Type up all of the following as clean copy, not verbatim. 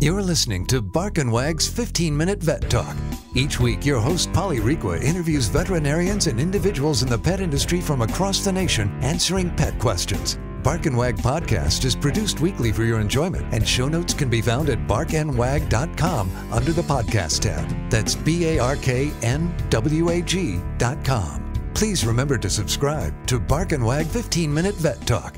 You're listening to Bark and Wag's 15-Minute Vet Talk. Each week, your host, Polly Requa, interviews veterinarians and individuals in the pet industry from across the nation answering pet questions. Bark and Wag podcast is produced weekly for your enjoyment, and show notes can be found at barkandwag.com under the podcast tab. That's BARKNWAG.com. Please remember to subscribe to Bark and Wag 15-Minute Vet Talk.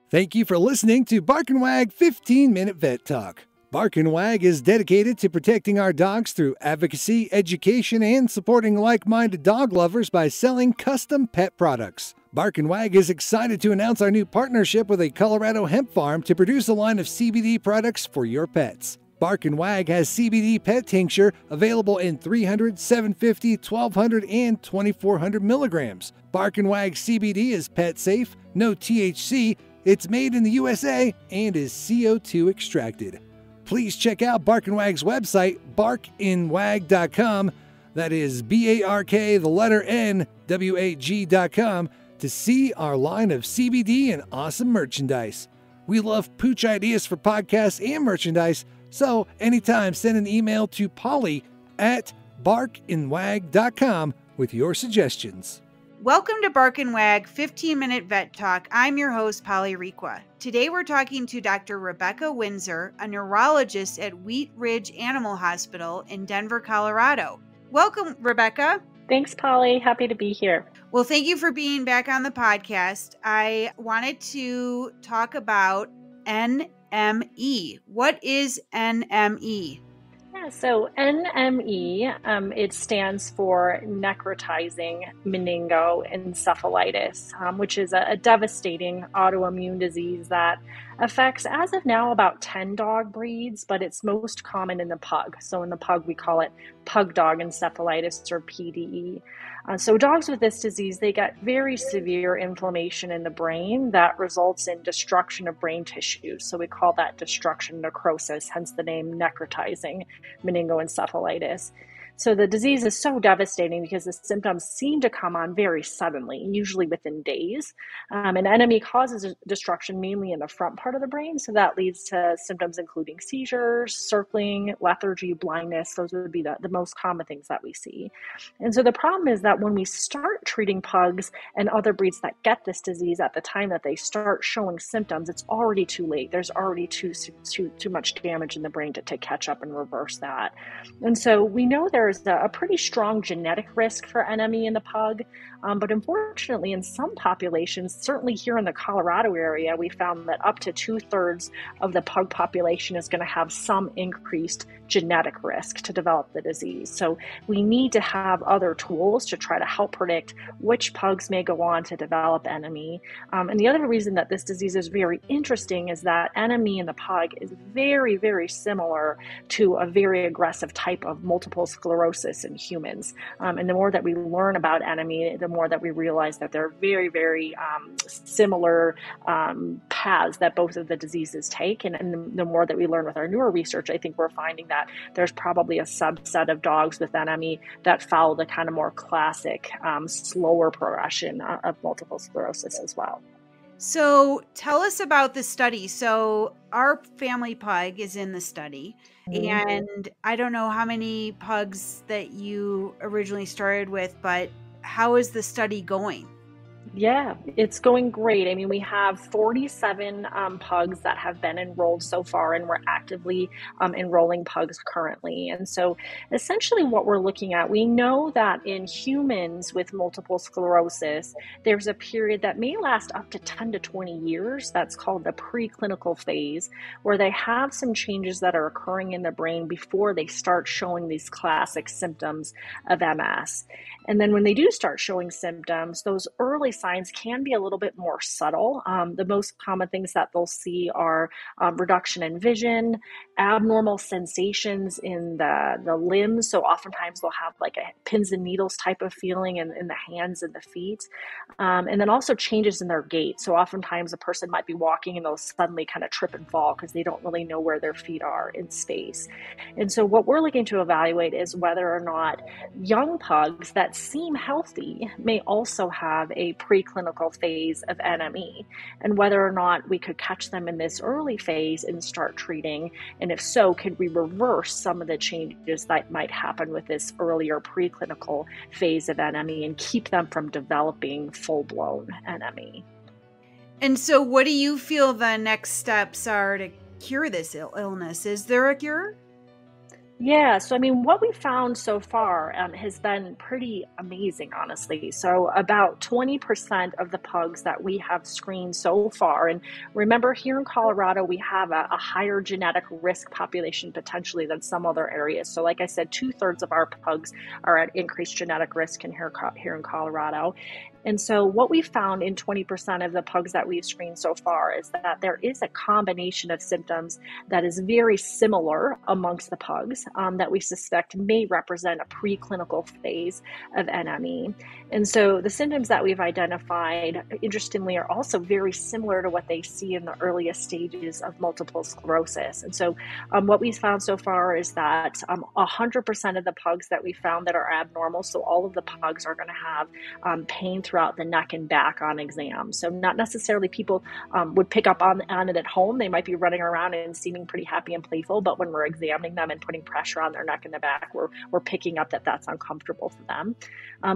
Thank you for listening to Bark and Wag 15-Minute Vet Talk. Bark and Wag is dedicated to protecting our dogs through advocacy, education, and supporting like-minded dog lovers by selling custom pet products. Bark and Wag is excited to announce our new partnership with a Colorado hemp farm to produce a line of CBD products for your pets. Bark and Wag has CBD pet tincture available in 300, 750, 1200, and 2400 milligrams. Bark and Wag CBD is pet safe, no THC, it's made in the USA, and is CO2 extracted. Please check out Bark and Wag's website, barkandwag.com. That is BARK, to see our line of CBD and awesome merchandise. We love pooch ideas for podcasts and merchandise, so anytime send an email to Polly at barkandwag.com with your suggestions. Welcome to Bark and Wag 15-Minute Vet Talk. I'm your host, Polly Requa. Today we're talking to Dr. Rebecca Windsor, a neurologist at Wheat Ridge Animal Hospital in Denver, Colorado. Welcome, Rebecca. Thanks, Polly. Happy to be here. Well, thank you for being back on the podcast. I wanted to talk about NME. What is NME? Yeah, so NME, it stands for Necrotizing encephalitis, which is a devastating autoimmune disease that affects, as of now, about 10 dog breeds, but it's most common in the pug. So in the pug, we call it pug dog encephalitis, or PDE. So dogs with this disease, they get very severe inflammation in the brain that results in destruction of brain tissues. So we call that destruction necrosis, hence the name necrotizing meningoencephalitis. So the disease is so devastating because the symptoms seem to come on very suddenly, usually within days. And NME causes destruction mainly in the front part of the brain. So that leads to symptoms including seizures, circling, lethargy, blindness. Those would be the most common things that we see. And so the problem is that when we start treating pugs and other breeds that get this disease at the time that they start showing symptoms, it's already too late. There's already too much damage in the brain to catch up and reverse that. And so we know there's a pretty strong genetic risk for NME in the pug, but unfortunately in some populations, certainly here in the Colorado area, we found that up to 2/3 of the pug population is going to have some increased genetic risk to develop the disease. So we need to have other tools to try to help predict which pugs may go on to develop NME. And the other reason that this disease is very interesting is that NME in the pug is very, very similar to a very aggressive type of multiple sclerosis in humans. And the more that we learn about NME, the more that we realize that there are very, very similar paths that both of the diseases take. And the more that we learn with our newer research, I think we're finding that there's probably a subset of dogs with NME that follow the kind of more classic, slower progression of multiple sclerosis as well. So tell us about the study. So our family pug is in the study, and I don't know how many pugs that you originally started with, but how is the study going? Yeah, it's going great. I mean, we have 47 pugs that have been enrolled so far, and we're actively enrolling pugs currently. And so essentially what we're looking at, we know that in humans with multiple sclerosis, there's a period that may last up to 10 to 20 years. That's called the preclinical phase, where they have some changes that are occurring in the brain before they start showing these classic symptoms of MS. And then when they do start showing symptoms, those early signs can be a little bit more subtle. The most common things that they'll see are reduction in vision, abnormal sensations in the limbs. So oftentimes they'll have like a pins and needles type of feeling in the hands and the feet. And then also changes in their gait. So oftentimes a person might be walking and they'll suddenly kind of trip and fall because they don't really know where their feet are in space. And so what we're looking to evaluate is whether or not young pugs that seem healthy may also have a preclinical phase of NME, and whether or not we could catch them in this early phase and start treating, and if so, could we reverse some of the changes that might happen with this earlier preclinical phase of NME and keep them from developing full-blown NME. And so what do you feel the next steps are to cure this illness? Is there a cure? Yeah, so I mean, what we found so far has been pretty amazing, honestly. So about 20% of the pugs that we have screened so far, and remember here in Colorado, we have a higher genetic risk population potentially than some other areas. So like I said, 2/3 of our pugs are at increased genetic risk here in Colorado. And so what we found in 20% of the pugs that we've screened so far is that there is a combination of symptoms that is very similar amongst the pugs that we suspect may represent a preclinical phase of NME. And so the symptoms that we've identified, interestingly, are also very similar to what they see in the earliest stages of multiple sclerosis. And so what we've found so far is that 100% of the pugs that we found that are abnormal, so all of the pugs are going to have pain throughout the neck and back on exam. So not necessarily people would pick up on it at home. They might be running around and seeming pretty happy and playful, but when we're examining them and putting pressure on their neck and the back, we're picking up that that's uncomfortable for them.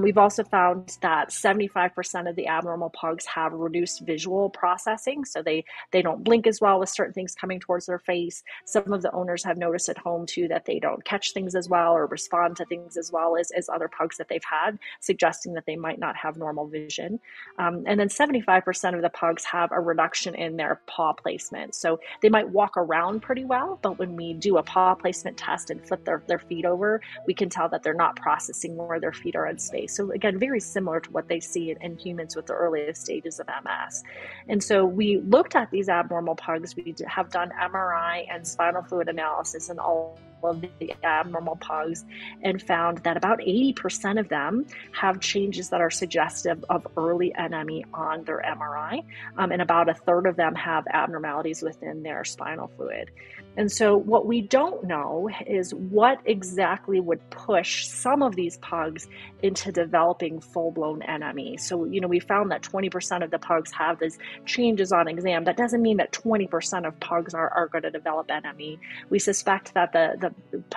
We've also found that 75% of the abnormal pugs have reduced visual processing, so they don't blink as well with certain things coming towards their face. Some of the owners have noticed at home too that they don't catch things as well or respond to things as well as other pugs that they've had, suggesting that they might not have normal vision. And then 75% of the pugs have a reduction in their paw placement. So they might walk around pretty well, but when we do a paw placement test and flip their feet over, we can tell that they're not processing where their feet are in space. So again, very similar to what they see in humans with the earliest stages of MS. And so we looked at these abnormal pugs. We have done MRI and spinal fluid analysis in all of the abnormal pugs and found that about 80% of them have changes that are suggestive of early NME on their MRI, and about 1/3 of them have abnormalities within their spinal fluid. And so what we don't know is what exactly would push some of these pugs into developing full-blown NME. So, we found that 20% of the pugs have these changes on exam. That doesn't mean that 20% of pugs are going to develop NME. We suspect that the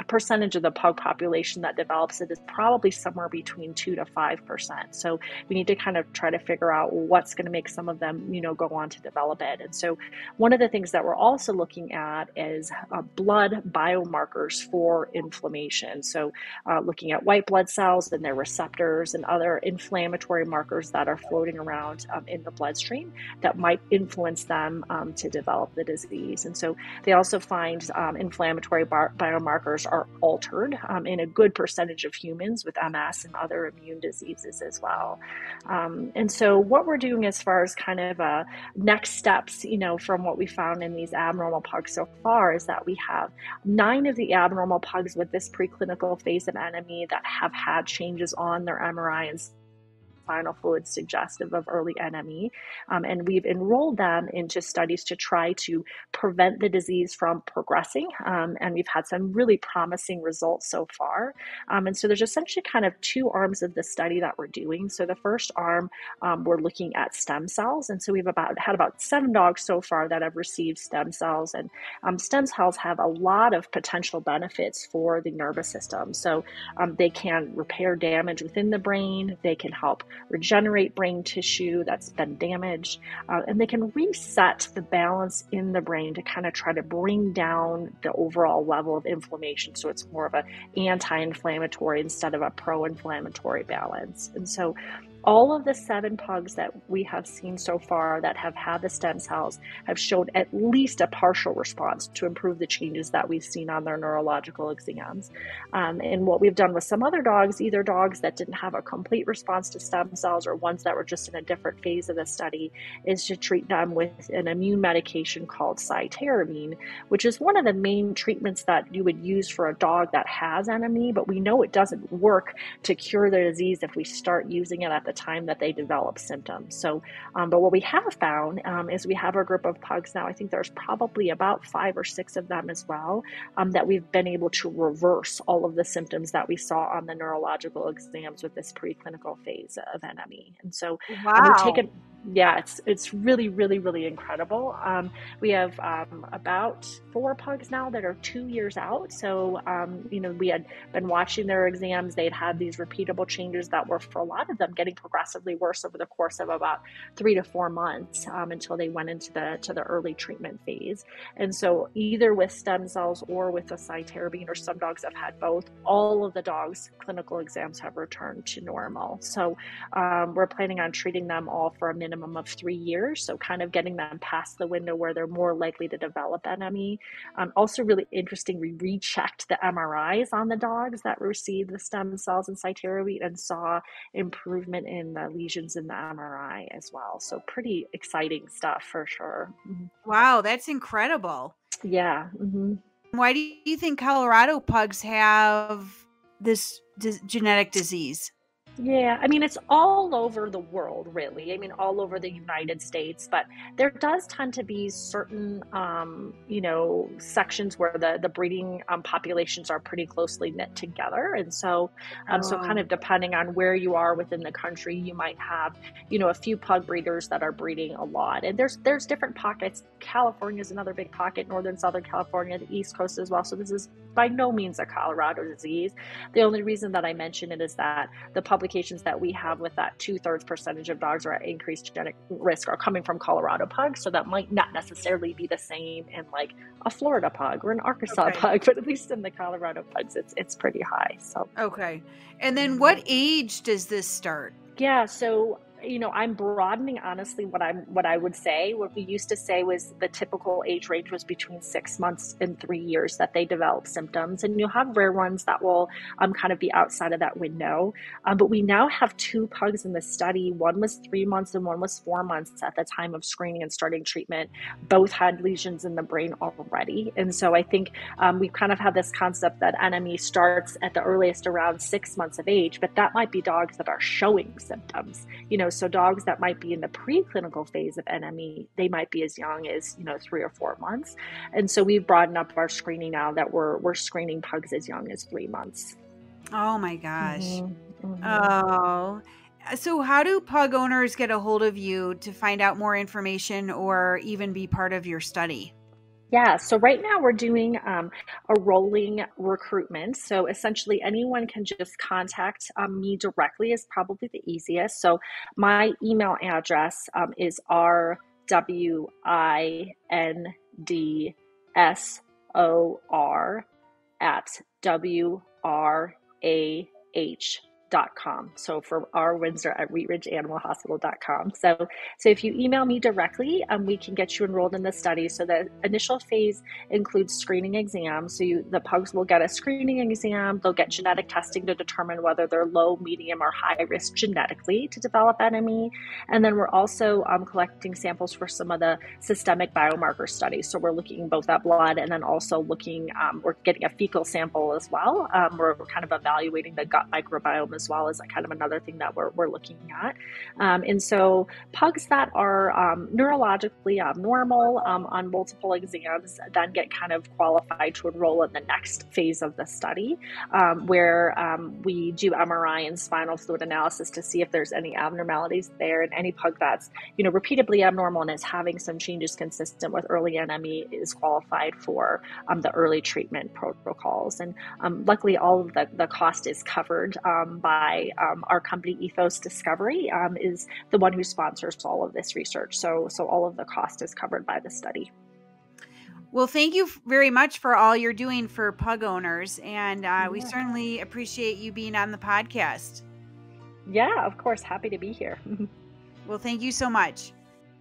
percentage of the pug population that develops it is probably somewhere between 2 to 5%. So we need to kind of try to figure out what's going to make some of them, go on to develop it. And so one of the things that we're also looking at is blood biomarkers for inflammation. So looking at white blood cells and their receptors and other inflammatory markers that are floating around in the bloodstream that might influence them to develop the disease. And so they also find inflammatory biomarkers are altered in a good percentage of humans with MS and other immune diseases as well. And so what we're doing as far as kind of next steps, from what we found in these abnormal pugs so far is that we have 9 of the abnormal pugs with this preclinical phase of NME that have had changes on their MRI and spinal fluid suggestive of early NME. And we've enrolled them into studies to try to prevent the disease from progressing. And we've had some really promising results so far. And so there's essentially kind of 2 arms of the study that we're doing. So the first arm, we're looking at stem cells. And so we've had about 7 dogs so far that have received stem cells. And stem cells have a lot of potential benefits for the nervous system. So they can repair damage within the brain. They can help regenerate brain tissue that's been damaged, and they can reset the balance in the brain to kind of try to bring down the overall level of inflammation. So it's more of an anti-inflammatory instead of a pro-inflammatory balance. And so all of the 7 pugs that we have seen so far that have had the stem cells have shown at least a partial response to improve the changes that we've seen on their neurological exams. And what we've done with some other dogs, either dogs that didn't have a complete response to stem cells or ones that were just in a different phase of the study, is to treat them with an immune medication called cytarabine, which is one of the main treatments that you would use for a dog that has NME, but we know it doesn't work to cure the disease if we start using it at the time that they develop symptoms. So, but what we have found is we have a group of pugs now. I think there's probably about 5 or 6 of them as well, that we've been able to reverse all of the symptoms that we saw on the neurological exams with this preclinical phase of NME. And so we've taken, it's really, really, really incredible. We have about 4 pugs now that are 2 years out. So, we had been watching their exams. They'd had these repeatable changes that were, for a lot of them, getting progressively worse over the course of about 3 to 4 months until they went into the early treatment phase. And so either with stem cells or with the cytarabine, or some dogs have had both, all of the dogs' clinical exams have returned to normal. So we're planning on treating them all for a minimum of 3 years. So kind of getting them past the window where they're more likely to develop NME. Also really interesting, we rechecked the MRIs on the dogs that received the stem cells and cytarabine and saw improvement in the lesions in the MRI as well. So pretty exciting stuff for sure. Wow, that's incredible. Yeah. Why do you think Colorado pugs have this genetic disease? Yeah, I mean, it's all over the world, really. I mean, all over the United States, but there does tend to be certain, sections where the breeding populations are pretty closely knit together. And so, so kind of depending on where you are within the country, you might have, a few pug breeders that are breeding a lot. And there's different pockets. California is another big pocket, northern, southern California, the East Coast as well. So this is by no means a Colorado disease. The only reason that I mention it is that the publications that we have with that 2/3% of dogs are at increased genetic risk are coming from Colorado pugs. So that might not necessarily be the same in like a Florida pug or an Arkansas pug, but at least in the Colorado pugs, it's pretty high. So okay. And then what age does this start? Yeah, so I'm broadening, honestly, what I would say. What we used to say was the typical age range was between 6 months and 3 years that they develop symptoms. And you'll have rare ones that will kind of be outside of that window. But we now have 2 pugs in the study. One was 3 months and one was 4 months at the time of screening and starting treatment. Both had lesions in the brain already. And so I think we kind of have this concept that NME starts at the earliest around 6 months of age, but that might be dogs that are showing symptoms. So dogs that might be in the preclinical phase of NME, they might be as young as, 3 or 4 months. And so we've broadened up our screening now that we're screening pugs as young as 3 months. Oh my gosh. Oh, so how do pug owners get a hold of you to find out more information or even be part of your study? Yeah, so right now we're doing a rolling recruitment. So essentially anyone can just contact me directly is probably the easiest. So my email address is rwindsor@wrah.com. So for our Windsor at wheatridgeanimalhospital.com. So if you email me directly, we can get you enrolled in the study. So the initial phase includes screening exams. So the pugs will get a screening exam. They'll get genetic testing to determine whether they're low, medium, or high risk genetically to develop NME. And then we're also collecting samples for some of the systemic biomarker studies. So we're looking both at blood and then also looking, we're getting a fecal sample as well. We're kind of evaluating the gut microbiome as well as kind of another thing that we're looking at. And so pugs that are neurologically abnormal on multiple exams then get kind of qualified to enroll in the next phase of the study, where we do MRI and spinal fluid analysis to see if there's any abnormalities there. And any pug that's, repeatedly abnormal and is having some changes consistent with early NME is qualified for the early treatment protocols. And luckily, all of the cost is covered by our company, Ethos Discovery, is the one who sponsors all of this research. So all of the cost is covered by the study. Well, thank you very much for all you're doing for pug owners. And we certainly appreciate you being on the podcast. Yeah, of course. Happy to be here. Well, thank you so much.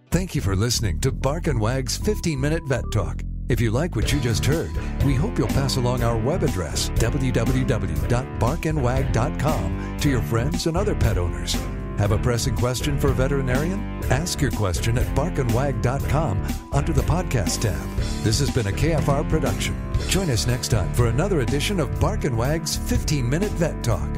Thank you for listening to Bark and Wag's 15-Minute Vet Talk. If you like what you just heard, we hope you'll pass along our web address, www.barkandwag.com, to your friends and other pet owners. Have a pressing question for a veterinarian? Ask your question at barkandwag.com under the podcast tab. This has been a KFR production. Join us next time for another edition of Bark and Wag's 15-Minute Vet Talk.